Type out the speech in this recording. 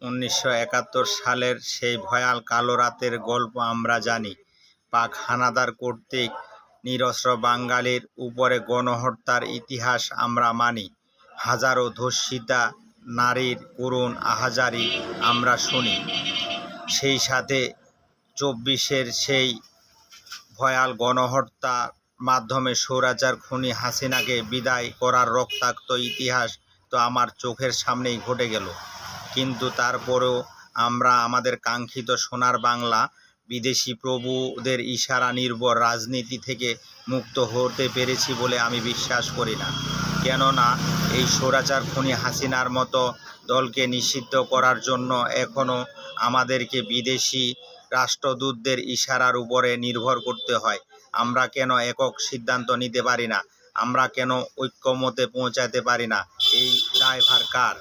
1971 সালের সেই ভয়াল কালো রাতের গল্প আমরা জানি। পাক হানাদার কর্তৃক নিরস্ত্র বাঙালির উপরে গণহত্যার ইতিহাস আমরা মানি। হাজারো ধর্ষিতা নারীর করুণ আহাজারি আমরা শুনি। সেই সাথে 24-এর সেই ভয়াল গণহত্যার মাধ্যমে স্বৈরাচার খুনি হাসিনাকে বিদায় করার রক্তাক্ত ইতিহাস তো আমার চোখের সামনেই ঘটে গেল। কিন্তু তারপরেও আমরা আমাদের কাঙ্ক্ষিত সোনার বাংলা বিদেশি প্রভুদের ইশারা নির্ভর রাজনীতি থেকে মুক্ত হতে পেরেছি বলে আমি বিশ্বাস করি না। কেননা এই স্বৈরাচার খুনি হাসিনার মতো দলকে নিষিদ্ধ করার জন্য এখনও আমাদেরকে বিদেশি রাষ্ট্রদূতদের ইশারার উপরে নির্ভর করতে হয়। আমরা কেন একক সিদ্ধান্ত নিতে পারি না? আমরা কেন ঐক্যমতে পৌঁছাতে পারি না? এই দায়ভার কার?